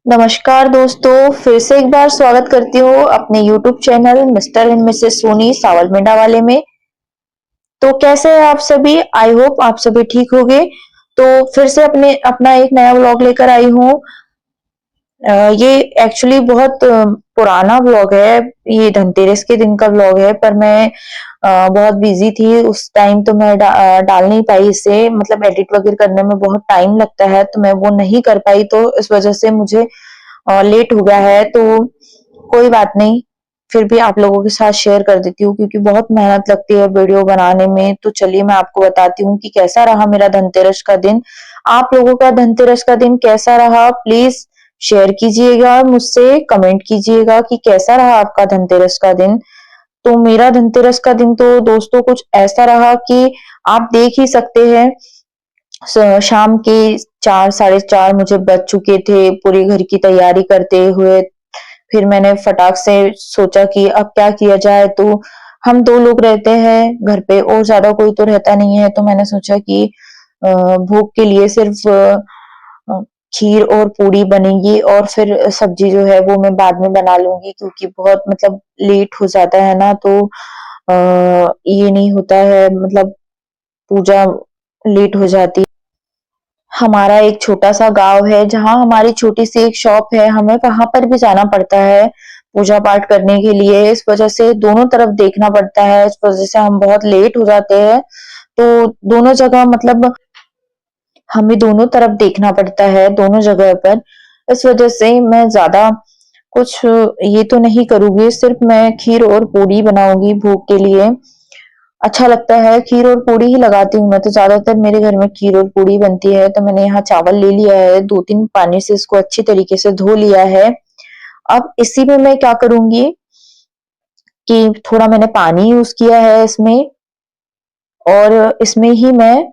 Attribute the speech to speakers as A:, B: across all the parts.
A: नमस्कार दोस्तों, फिर से एक बार स्वागत करती हूँ अपने YouTube channel mister and Mrs Soni सावलमेंडा वाले में। तो कैसे हैं आप सभी? आई होप आप सभी ठीक होंगे। तो फिर से अपना एक नया व्लॉग लेकर आई हूँ। ये एक्चुअली बहुत पुराना व्लॉग है। ये धनतेरस के दिन का व्लॉग है, पर मैं बहुत बिजी थी उस टाइम, तो मैं डाल नहीं पाई इसे। मतलब एडिट वगैरह करने में बहुत टाइम लगता है, तो मैं वो नहीं कर पाई, तो इस वजह से मुझे लेट हो गया है। तो कोई बात नहीं, फिर भी आप लोगों के साथ शेयर कर देती हूँ, क्योंकि बहुत मेहनत लगती है वीडियो बनाने में। तो चलिए मैं आपको बताती हूँ कि कैसा रहा मेरा धनतेरस का दिन। आप लोगों का धनतेरस का दिन कैसा रहा, प्लीज शेयर कीजिएगा, मुझसे कमेंट कीजिएगा कि कैसा रहा आपका धनतेरस का दिन। तो मेरा धनतेरस का दिन तो दोस्तों कुछ ऐसा रहा कि आप देख ही सकते हैं। शाम के 4 साढ़े 4 मुझे बज चुके थे पूरी घर की तैयारी करते हुए। फिर मैंने फटाक से सोचा कि अब क्या किया जाए। तो हम 2 लोग रहते हैं घर पे और ज्यादा कोई तो रहता नहीं है। तो मैंने सोचा कि भोग के लिए सिर्फ खीर और पूड़ी बनेगी, और फिर सब्जी जो है वो मैं बाद में बना लूंगी, क्योंकि बहुत मतलब लेट हो जाता है ना। तो ये नहीं होता है, मतलब पूजा लेट हो जाती है। हमारा एक छोटा-सा गाँव है, जहाँ हमारी छोटी-सी एक शॉप है, हमें वहाँ पर भी जाना पड़ता है, पूजा-पाठ करने के लिए। इस वजह से दोनों तरफ देखना पड़ता है, इस वजह से हम बहुत लेट हो जाते हैं। तो दोनों जगह मतलब हमें दोनों तरफ देखना पड़ता है, दोनों जगह पर। इस वजह से मैं ज़्यादा कुछ ये तो नहीं करूँगी, सिर्फ मैं खीर और पूड़ी बनाऊँगी भोग के लिए। अच्छा लगता है, खीर और पूड़ी ही लगाती हूँ मैं तो। ज़्यादातर मेरे घर में खीर और पूड़ी बनती है। तो मैंने यहाँ चावल ले लिया है, 2-3 पानी से इसको अच्छी तरीके से धो लिया है। अब इसी में मैं क्या करूँगी कि थोड़ा मैंने पानी यूज़ किया है इसमें, और इसमें ही मैं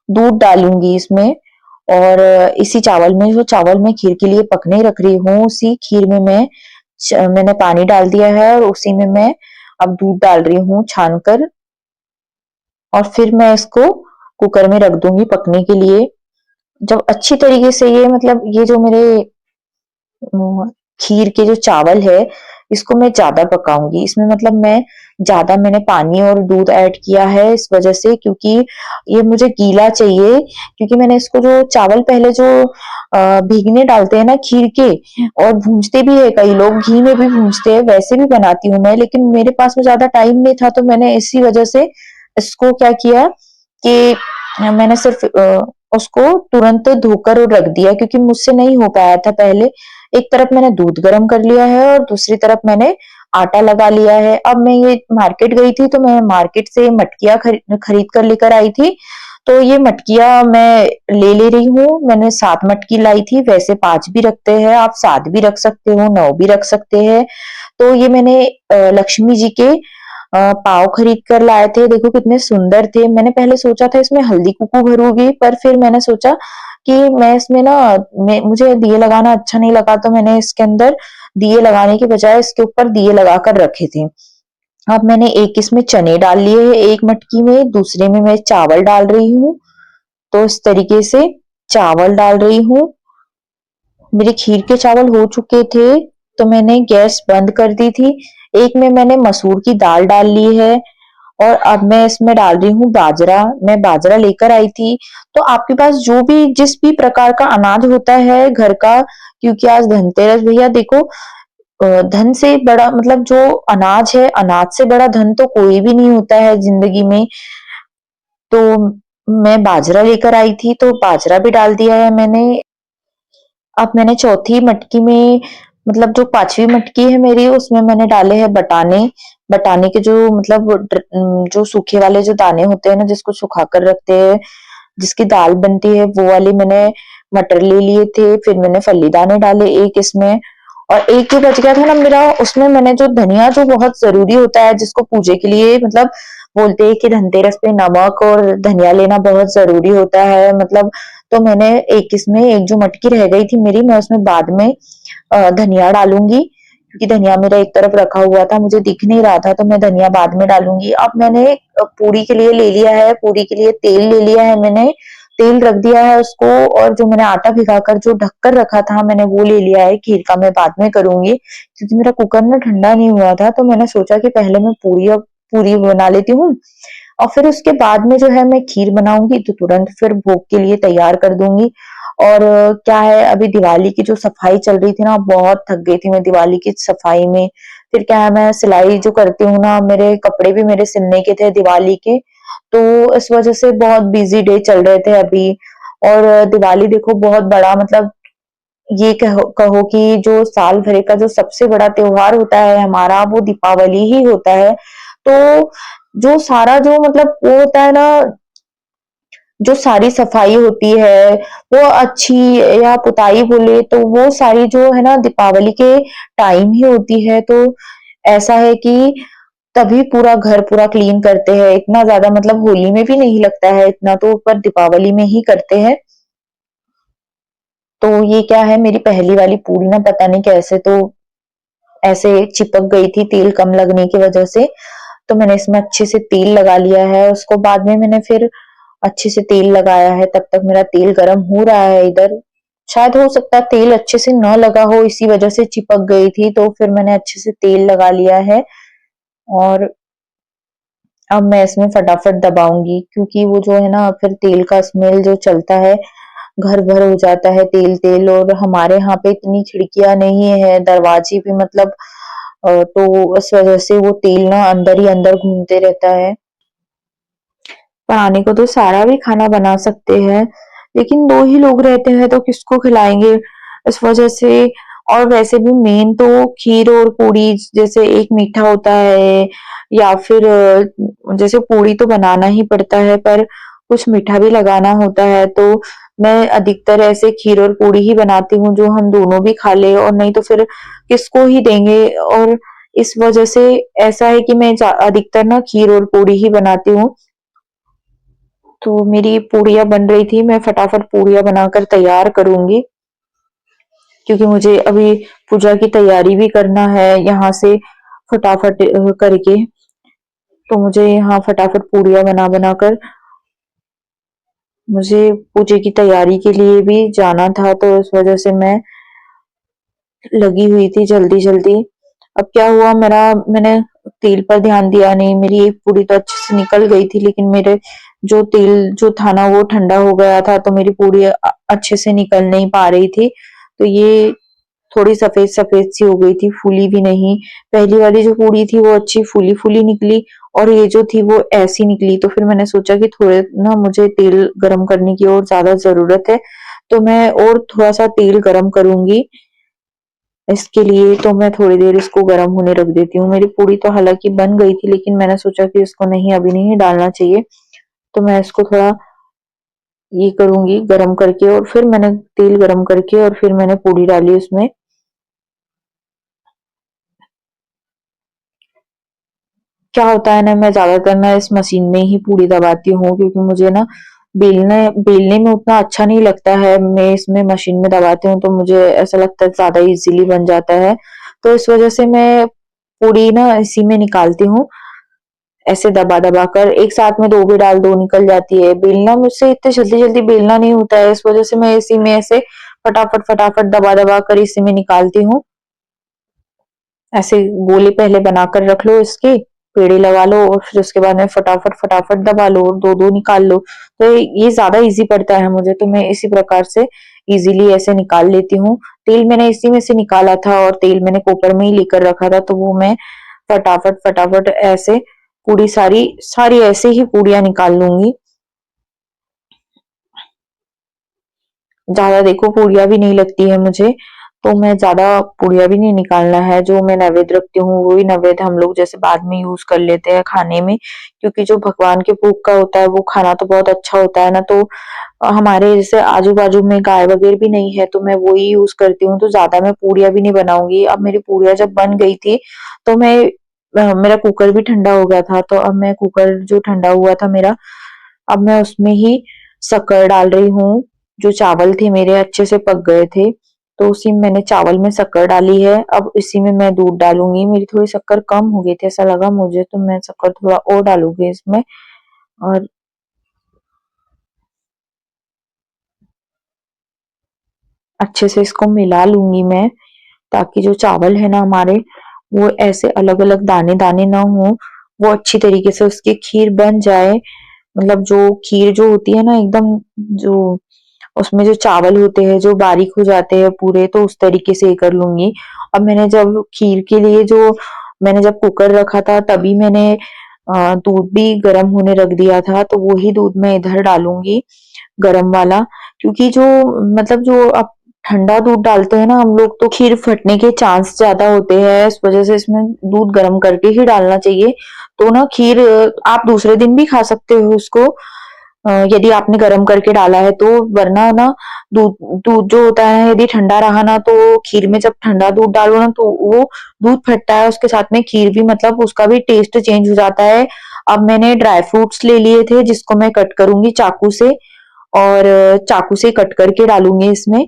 A: दूध डालूँगी इसमें। और इसी चावल में, जो चावल मैं खीर के लिए पकने रख रही हूँ, उसी खीर में मैंने पानी डाल दिया है, और उसी में मैं अब दूध डाल रही हूँ छान कर। और फिर मैं इसको कुकर में रख दूंगी पकने के लिए। जब अच्छी तरीके से ये मतलब ये जो मेरे खीर के जो चावल है, इसको मैं ज्यादा पकाऊंगी। इसमें मतलब मैंने पानी और दूध ऐड किया है इस वजह से, क्योंकि ये मुझे गीला चाहिए। क्योंकि मैंने इसको जो चावल पहले जो भीगने डालते हैं ना खीर के, और भूंजते भी है कई लोग, घी में भी भूंजते हैं, वैसे भी बनाती हूँ मैं। लेकिन मेरे पास में ज्यादा टाइम नहीं था, तो मैंने इसी वजह से इसको क्या किया कि मैंने सिर्फ उसको तुरंत धोकर और रख दिया, क्योंकि मुझसे नहीं हो पाया था पहले। एक तरफ मैंने दूध गर्म कर लिया है, और दूसरी तरफ मैंने आटा लगा लिया है। अब मैं ये मार्केट गई थी, तो मैं मार्केट से मटकियाँ खरीद कर लेकर आई थी। तो ये मटकियाँ मैं ले रही हूँ। मैंने 7 मटकी लाई थी, वैसे 5 भी रखते हैं, आप 7 भी रख सकते हो, 9 भी रख सकते हैं। तो ये मैंने लक्ष्मी जी के पाव खरीद कर लाए थे। देखो कितने सुंदर थे। मैंने पहले सोचा था इसमें हल्दी कुकू भरूंगी, पर फिर मैंने सोचा कि मैं इसमें ना मुझे दिए लगाना अच्छा नहीं लगा, तो मैंने इसके अंदर दिए लगाने के बजाय इसके ऊपर दिए लगा कर रखे थे। अब मैंने एक इसमें चने डाल लिए हैं, एक मटकी में, दूसरे में मैं चावल डाल रही हूँ। तो इस तरीके से चावल डाल रही हूँ। मेरे खीर के चावल हो चुके थे, तो मैंने गैस बंद कर दी थी। एक में मैंने मसूर की दाल डाल ली है, और अब मैं इसमें डाल रही हूँ बाजरा। मैं बाजरा लेकर आई थी। तो आपके पास जो भी जिस भी प्रकार का अनाज होता है घर का, क्योंकि आज धनतेरस भैया देखो, धन से बड़ा मतलब जो अनाज है, अनाज से बड़ा धन तो कोई भी नहीं होता है जिंदगी में। तो मैं बाजरा लेकर आई थी, तो बाजरा भी डाल दिया है मैंने। अब मैंने चौथी मटकी में, मतलब जो 5वीं मटकी है मेरी, उसमें मैंने डाले हैं बटाने। बटाने के जो मतलब जो सूखे वाले जो दाने होते हैं ना, जिसको सुखा कर रखते हैं, जिसकी दाल बनती है, वो वाले मैंने मटर ले लिए थे। फिर मैंने फली दाने डाले एक इसमें, और एक जो बच गया था ना मेरा, उसमें मैंने जो धनिया, जो बहुत जरूरी होता है जिसको पूजे के लिए, मतलब बोलते हैं कि धनतेरस पे नमक और धनिया लेना बहुत जरूरी होता है, मतलब तो मैंने एक इसमें एक जो मटकी रह गई थी मेरी, मैं उसमें बाद में धनिया डालूंगी, क्योंकि धनिया मेरा एक तरफ रखा हुआ था, मुझे दिख नहीं रहा था, तो मैं धनिया बाद में डालूंगी। अब मैंने पूरी के लिए ले लिया है, पूरी के लिए तेल ले लिया है मैंने, तेल रख दिया है उसको, और जो मैंने आटा भिगाकर जो ढककर रखा था मैंने वो ले लिया है। खीर का मैं बाद में करूंगी, क्योंकि मेरा कुकर ना ठंडा नहीं हुआ था, तो मैंने सोचा कि पहले मैं पूरी बना लेती हूँ, और फिर उसके बाद में जो है मैं खीर बनाऊंगी, तो तुरंत फिर भोग के लिए तैयार कर दूंगी। और क्या है, अभी दिवाली की जो सफाई चल रही थी ना, बहुत थक गई थी मैं दिवाली की सफाई में। फिर क्या है, मैं सिलाई जो करती हूँ ना, मेरे कपड़े भी मेरे सिलने के थे दिवाली के, तो इस वजह से बहुत बिजी डे चल रहे थे अभी। और दिवाली देखो बहुत बड़ा, मतलब ये कहो कहो कि जो साल भर का जो सबसे बड़ा त्योहार होता है हमारा, वो दीपावली ही होता है। तो जो सारा जो मतलब वो होता है ना, जो सारी सफाई होती है वो अच्छी, या पुताई बोले तो वो सारी जो है ना दीपावली के टाइम ही होती है। तो ऐसा है कि तभी पूरा घर पूरा क्लीन करते हैं, इतना ज्यादा मतलब होली में भी नहीं लगता है इतना, तो पर दीपावली में ही करते हैं। तो ये क्या है, मेरी पहली वाली पूरी ना पता नहीं कैसे तो ऐसे चिपक गई थी तेल कम लगने की वजह से। तो मैंने इसमें अच्छे से तेल लगा लिया है, उसको बाद में मैंने फिर अच्छे से तेल लगाया है, तब तक मेरा तेल गर्म हो रहा है इधर। शायद हो सकता है तेल अच्छे से न लगा हो, इसी वजह से चिपक गई थी, तो फिर मैंने अच्छे से तेल लगा लिया है। और अब मैं इसमें फटाफट दबाऊंगी, क्योंकि वो जो है ना फिर तेल का स्मेल जो चलता है, घर भर हो जाता है तेल तेल। और हमारे यहाँ पे इतनी खिड़कियां नहीं है, दरवाजे भी मतलब तो इस वजह से वो तेल ना अंदर ही अंदर घूमते रहता है। बनाने को तो सारा भी खाना बना सकते हैं, लेकिन दो ही लोग रहते हैं तो किसको खिलाएंगे, इस वजह से। और वैसे भी मेन तो खीर और पूड़ी, जैसे एक मीठा होता है, या फिर जैसे पूड़ी तो बनाना ही पड़ता है, पर कुछ मीठा भी लगाना होता है, तो मैं अधिकतर ऐसे खीर और पूड़ी ही बनाती हूँ जो हम दोनों भी खा ले, और नहीं तो फिर किसको ही देंगे। और इस वजह से ऐसा है कि मैं अधिकतर ना खीर और पूड़ी ही बनाती हूँ। तो मेरी पूड़ियाँ बन रही थी, मैं फटाफट पूड़ियाँ बनाकर तैयार करूँगी, क्योंकि मुझे अभी पूजा की तैयारी भी करना है यहाँ से फटाफट करके। तो मुझे यहाँ फटाफट पूड़ियाँ बना बनाकर मुझे पूजे की तैयारी के लिए भी जाना था, तो इस वजह से मैं लगी हुई थी जल्दी जल्दी। अब क्या हुआ, मेरा मैंने तेल पर ध्यान दिया नहीं, मेरी एक पूरी तो अच्छे से निकल गई थी, लेकिन मेरे जो तेल जो था ना वो ठंडा हो गया था, तो मेरी पूरी अच्छे से निकल नहीं पा रही थी। तो ये थोड़ी सफेद सफेद सी हो गई थी, फूली भी नहीं। पहली वाली जो पूरी थी वो अच्छी फूली फूली निकली, और ये जो थी वो ऐसी निकली। तो फिर मैंने सोचा कि थोड़े ना मुझे तेल गरम करने की और ज्यादा जरूरत है, तो मैं और थोड़ा सा तेल गरम करूंगी इसके लिए। तो मैं थोड़ी देर इसको गर्म होने रख देती हूँ। मेरी पूरी तो हालांकि बन गई थी, लेकिन मैंने सोचा कि इसको नहीं, अभी नहीं डालना चाहिए, तो मैं इसको थोड़ा ये करूंगी गरम करके। और फिर मैंने तेल गरम करके और फिर मैंने पूरी डाली उसमें। क्या होता है ना, मैं ज्यादातर ना इस मशीन में ही पूरी दबाती हूँ, क्योंकि मुझे ना बेलने बेलने में उतना अच्छा नहीं लगता है। मैं इसमें मशीन में दबाती हूँ तो मुझे ऐसा लगता है ज्यादा इजीली बन जाता है, तो इस वजह से मैं पूरी ना इसी में निकालती हूँ, ऐसे दबा दबा कर। एक साथ में दो भी डाल दो निकल जाती है। बेलना मुझसे इतने जल्दी जल्दी बेलना नहीं होता है, इस वजह से मैं इसी में ऐसे फटाफट फटाफट दबा दबा कर इसी में निकालती हूँ। ऐसे गोले पहले बनाकर रख लो इसके, पेड़े लगा लो, और फिर उसके बाद में फटाफट फटाफट दबा लो और दो दो निकाल लो। तो ये ज्यादा इजी पड़ता है मुझे, तो मैं इसी प्रकार से इजीली ऐसे निकाल लेती हूँ। तेल मैंने इसी में से निकाला था, और तेल मैंने कोपर में ही लेकर रखा था, तो वो मैं फटाफट फटाफट ऐसे पूरी सारी सारी ऐसे ही पूड़ियाँ निकाल लूंगी। ज्यादा देखो पूड़ियाँ भी नहीं लगती है मुझे, तो मैं ज्यादा पूड़ियाँ भी नहीं निकालना है। जो मैं नैवेद्य रखती हूँ वही नैवेद्य हम लोग जैसे बाद में यूज कर लेते हैं खाने में, क्योंकि जो भगवान के भोग का होता है वो खाना तो बहुत अच्छा होता है ना, तो हमारे जैसे आजू-बाजू में गाय वगैरह भी नहीं है, तो मैं वो ही यूज़ करती हूँ, तो ज़्यादा मैं पूड़ियाँ भी नहीं बनाऊँगी। अब मेरी पूड़ियाँ जब बन गई थी, तो मेरा कुकर भी ठंडा हो गया था, तो अब मैं कुकर जो ठंडा हुआ था मेरा, अब मैं उसमें ही शक्कर डाल रही हूँ। जो चावल थे मेरे अच्छे से पक गए थे, तो उसी में मैंने चावल में शक्कर डाली है। अब इसी में मैं दूध डालूँगी। मेरी थोड़ी शक्कर कम हो गई थी, ऐसा लगा मुझे, तो मैं शक्कर थोड़ा और डालूँगी इसमें। और अच्छे से इसको मिला लूँगी मैं, ताकि जो चावल है ना हमारे, वो ऐसे अलग-अलग दाने-दाने ना हों, वो अच्छी तरीके से उसकी खीर बन जाए। मतलब जो खीर जो होती है ना एकदम, जो उसमें जो चावल होते हैं जो बारीक हो जाते हैं पूरे, तो उस तरीके से ये कर लूँगी। अब मैंने जब खीर के लिए जो मैंने जब कुकर रखा था, तभी मैंने दूध भी गरम होने रख दिया था, तो वही दूध मैं इधर डालूँगी, गरम वाला। क्योंकि जो मतलब जो आप ठंडा दूध डालते हैं ना हम लोग, तो खीर फटने के चांस ज़्यादा होते हैं, इस वज़ह से इसमें दूध गरम करके ही डालना चाहिए। तो ना खीर आप दूसरे दिन भी खा सकते हो उसको, यदि आपने गरम करके डाला है तो। वरना ना दूध दूध जो होता है यदि ठंडा रहा ना, तो खीर में जब ठंडा दूध डालो ना, तो वो दूध फटता है, उसके साथ में खीर भी, मतलब उसका भी टेस्ट चेंज हो जाता है। अब मैंने ड्राई फ्रूट्स ले लिए थे, जिसको मैं कट करूँगी चाकू से, और चाकू से कट करके डालूँगी इसमें।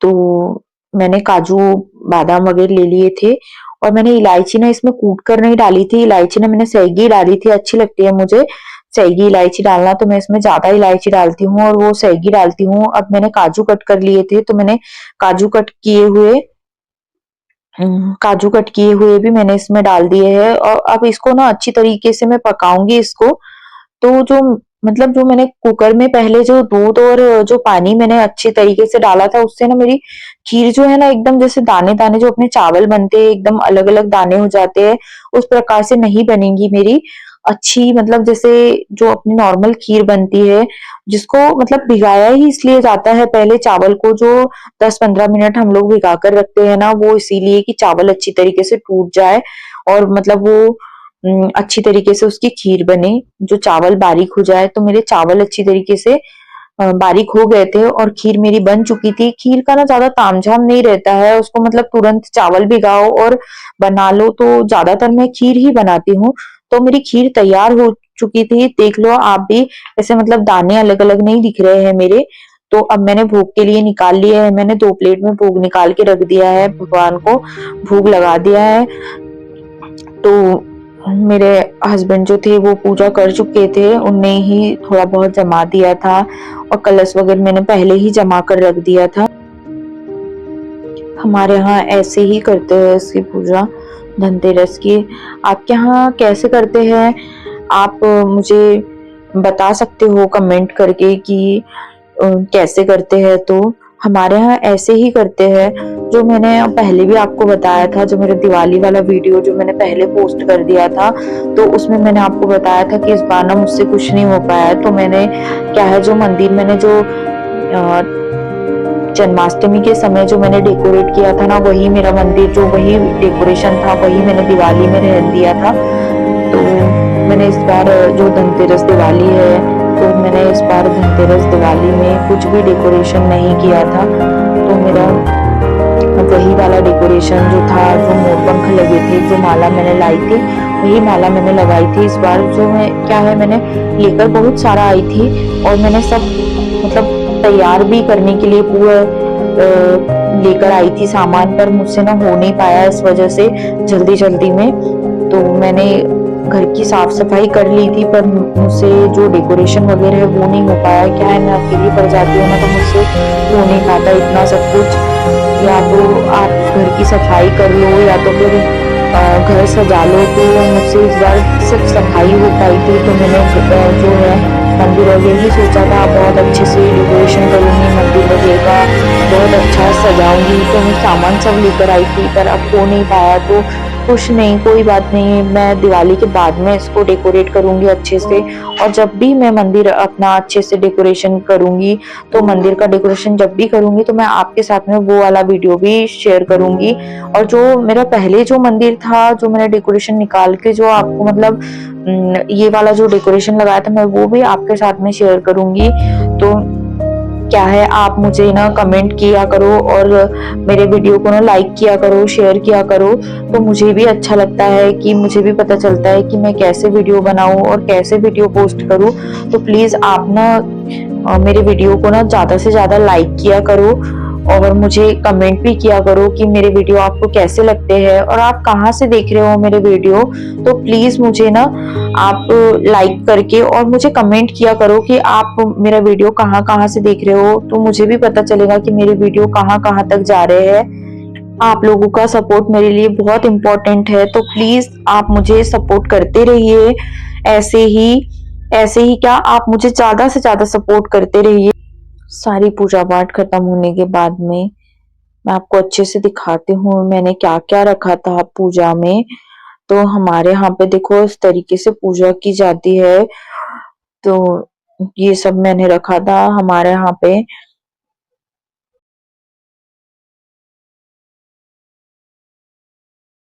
A: तो मैंने काजू, बादाम वगैरह ले लिए थे, और मैंने इलायची ना इसमें कूट कर नहीं डाली थी, इलायची ना मैंने सैगी डाली थी, अच्छी लगती है मुझे सैगी इलायची डालना, तो मैं इसमें ज़्यादा इलायची डालती हूँ और वो सैगी डालती हूँ। अब मैंने काजू कट कर लिए थे, तो मैंने काजू कट किए हुए काजू कट किए हुए भी मैंने इसमें डाल दिए हैं, और अब इसको ना अच्छी तरीके से मैं पकाऊँगी इसको। तो जो मतलब जो मैंने कुकर में पहले जो दूध और जो पानी मैंने अच्छे तरीके से डाला था, उससे ना मेरी खीर जो है ना एकदम जैसे दाने-दाने जो अपने चावल बनते हैं, एकदम अलग-अलग दाने हो जाते हैं, उस प्रकार से नहीं बनेगी मेरी अच्छी, मतलब जैसे जो अपनी नॉर्मल खीर बनती है, जिसको मतलब भिगाया ही इसलिए जाता है पहले चावल को, जो 10-15 मिनट हम लोग भिगा कर रखते हैं ना, वो इसीलिए कि चावल अच्छी तरीके से टूट जाए, और मतलब वो अच्छी तरीके से उसकी खीर बने, जो चावल बारीक हो जाए। तो मेरे चावल अच्छी तरीके से बारीक हो गए थे और खीर मेरी बन चुकी थी। खीर का ना ज़्यादा तामझाम नहीं रहता है, उसको मतलब तुरंत चावल भिगाओ और बना लो, तो ज़्यादातर मैं खीर ही बनाती हूँ। तो मेरी खीर तैयार हो चुकी थी, देख लो आप भी, ऐसे मतलब दाने अलग-अलग नहीं दिख रहे हैं मेरे। तो अब मैंने भोग के लिए निकाल लिया है, मैंने 2 प्लेट में भोग निकाल के रख दिया है, भगवान को भोग लगा दिया है। तो मेरे हस्बैंड जो थे वो पूजा कर चुके थे, उनने ही थोड़ा बहुत जमा दिया था, और कलश वगैरह मैंने पहले ही जमा कर रख दिया था। हमारे यहाँ ऐसे ही करते हैं इसकी पूजा, धनतेरस की। आपके यहाँ कैसे करते हैं? आप मुझे बता सकते हो कमेंट करके कि कैसे करते हैं तो। हमारे यहाँ ऐसे ही करते हैं, जो मैंने पहले भी आपको बताया था, जो मेरा दिवाली वाला वीडियो जो मैंने पहले पोस्ट कर दिया था, तो उसमें मैंने आपको बताया था कि इस बार ना मुझसे कुछ नहीं हो पाया, तो मैंने क्या है, जो मंदिर मैंने जो जन्माष्टमी के समय जो मैंने डेकोरेट किया था ना, वही मेरा मंदिर, जो वही डेकोरेशन था, वही मैंने दिवाली में रहने दिया था। तो मैंने इस बार जो धनतेरस दिवाली है, तो मैंने इस बार धनतेरस दिवाली में कुछ भी डेकोरेशन नहीं किया था, तो मेरा वही वाला डेकोरेशन जो था, जो मोर-पंख लगे थे, जो माला मैंने लाई थी, वही माला मैंने लगाई थी इस बार। जो मैं क्या है, मैंने लेकर बहुत सारा आई थी, और मैंने सब मतलब तैयार भी करने के लिए पूरा लेकर आई थी सामान, पर मुझसे ना हो नहीं पाया इस वजह से जल्दी-जल्दी में। तो मैंने घर की साफ-सफाई कर ली थी, पर मुझसे जो डेकोरेशन वगैरह है वो नहीं हो पाया। क्या है, मैं अकेली पड़ जाती हूँ ना, तो मुझसे हो नहीं पाता इतना सब कुछ। या तो आप घर की सफाई कर लो, या तो फिर घर सजा लो, तो मुझसे इस बार सिर्फ सफाई हो पाई थी। तो मैंने जो है मंदिर वगैरह ही सोचा था, बहुत अच्छे से डेकोरेशन करूँगी मंदिर वगैरह का, बहुत अच्छा सजाऊँगी, तो मैं सामान सब लेकर आई थी, पर अब हो नहीं पाया। तो कुछ नहीं, कोई बात नहीं, मैं दिवाली के बाद में इसको डेकोरेट करूंगी अच्छे से। और जब भी मैं मंदिर अपना अच्छे से डेकोरेशन करूंगी, तो मंदिर का डेकोरेशन जब भी करूंगी तो मैं आपके साथ में वो वाला वीडियो भी शेयर करूंगी। और जो मेरा पहले जो मंदिर था, जो मैंने डेकोरेशन निकाल के जो आपको मतलब ये वाला जो डेकोरेशन लगाया था, मैं वो भी आपके साथ में शेयर करूंगी। तो क्या है, आप मुझे ना कमेंट किया करो और मेरे वीडियो को ना लाइक किया करो, शेयर किया करो। तो मुझे भी अच्छा लगता है कि मुझे भी पता चलता है कि मैं कैसे वीडियो बनाऊं और कैसे वीडियो पोस्ट करूं। तो प्लीज आप ना मेरे वीडियो को ना ज्यादा से ज्यादा लाइक किया करो और मुझे कमेंट भी किया करो कि मेरे वीडियो आपको कैसे लगते हैं और आप कहाँ से देख रहे हो मेरे वीडियो। तो प्लीज मुझे ना आप लाइक करके और मुझे कमेंट किया करो कि आप मेरा वीडियो कहाँ कहाँ से देख रहे हो, तो मुझे भी पता चलेगा कि मेरे वीडियो कहाँ कहाँ तक जा रहे हैं। आप लोगों का सपोर्ट मेरे लिए बहुत इम्पोर्टेंट है, तो प्लीज आप मुझे सपोर्ट करते रहिए। ऐसे ही ऐसे ही क्या, आप मुझे ज्यादा से ज्यादा सपोर्ट करते रहिए। सारी पूजा पाठ खत्म होने के बाद में मैं आपको अच्छे से दिखाती हूँ मैंने क्या क्या रखा था पूजा में। तो हमारे यहाँ पे देखो इस तरीके से पूजा की जाती है। तो ये सब मैंने रखा था हमारे यहाँ पे।